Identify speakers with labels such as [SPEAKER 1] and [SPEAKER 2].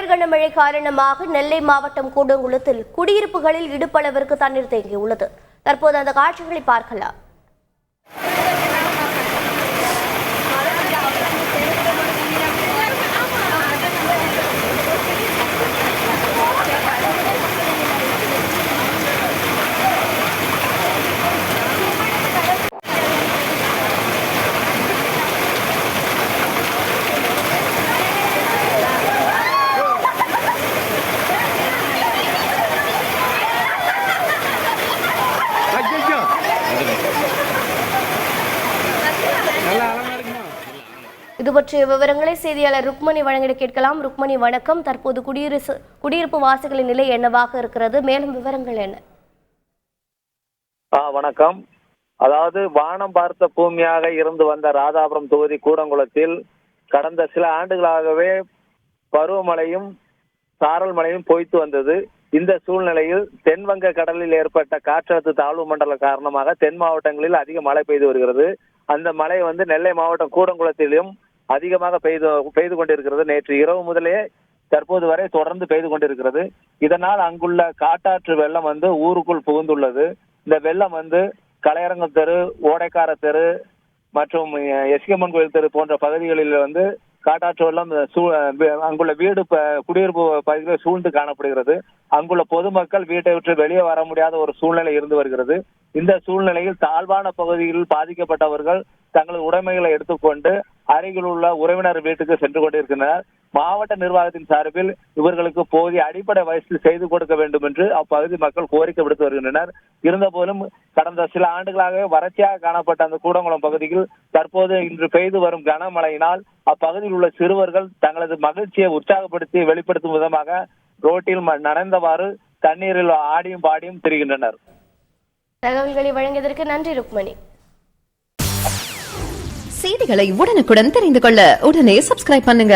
[SPEAKER 1] தொடர் கனமழை காரணமாக நெல்லை மாவட்டம் கூடங்குளத்தில் குடியிருப்புகளில் இடுப்பளவிற்கு தண்ணீர் தேங்கியுள்ளது. தற்போது அந்த காட்சிகளை பார்க்கலாம். இது பற்றிய விவரங்களை செய்தியாளர் ருக்மணி வழங்கிட கேட்கலாம். ருக்மணி வணக்கம். தற்போது குடியிருப்பு வாசிகளின் நிலை என்னவாக இருக்கிறது? மேலும் விவரங்கள் என்ன?
[SPEAKER 2] வணக்கம். அதாவது வானம் பார்த்த பூமியாக இருந்து வந்த ராதாபுரம் தொகுதி கூடங்குளத்தில் கடந்த சில ஆண்டுகளாகவே பருவமழையும் சாரல் மழையும் பொய்த்து வந்தது. இந்த சூழ்நிலையில் தென்வங்க கடலில் ஏற்பட்ட காற்றழுத்த தாழ்வு மண்டல காரணமாக தென் மாவட்டங்களில் அதிக மழை பெய்து வருகிறது. அந்த மழை நெல்லை மாவட்டம் கூடங்குளத்திலும் அதிகமாக பெய்து கொண்டிருக்கிறது. நேற்று இரவு முதலே தற்போது வரை தொடர்ந்து பெய்து கொண்டிருக்கிறது. இதனால் அங்குள்ள காட்டாற்று வெள்ளம் ஊருக்குள் புகுந்துள்ளது. இந்த வெள்ளம் கலையரங்கம் தெரு, ஓடைக்கார தெரு மற்றும் எஸ்கேமன் கோயில் தெரு போன்ற பகுதிகளில் காட்டாற்று வெள்ளம் அங்குள்ள வீடு குடியிருப்பு பகுதிகளில் சூழ்ந்து காணப்படுகிறது. அங்குள்ள பொதுமக்கள் வீட்டை விட்டு வெளியே வர முடியாத ஒரு சூழ்நிலை இருந்து வருகிறது. இந்த சூழ்நிலையில் தாழ்வான பகுதிகளில் பாதிக்கப்பட்டவர்கள் தங்களது உடைமைகளை எடுத்துக்கொண்டு அருகில் உள்ள உறவினர் வீட்டுக்கு சென்று கொண்டிருக்கின்றனர். மாவட்ட நிர்வாகத்தின் சார்பில் இவர்களுக்கு போதிய அடிப்படை வசதி செய்து கொடுக்க வேண்டும் என்று அப்பகுதி மக்கள் கோரிக்கை விடுத்து வருகின்றனர். இருந்தபோதும் கடந்த சில ஆண்டுகளாக வறட்சியாக காணப்பட்ட அந்த கூடங்குளம் பகுதியில் தற்போது இன்று பெய்து வரும் கனமழையினால் அப்பகுதியில் உள்ள சிறுவர்கள் தங்களது மகிழ்ச்சியை உற்சாகப்படுத்தி வெளிப்படுத்தும் விதமாக ரோட்டில் நனைந்தவாறு தண்ணீரில் ஆடியும் பாடியும் திரிகின்றனர்.
[SPEAKER 1] தகவல்களை வழங்கியதற்கு நன்றி ருக்மணி.
[SPEAKER 3] செய்திகளை உடனுக்குடன் தெரிந்து கொள்ள உடனே சப்ஸ்கிரைப் பண்ணுங்க.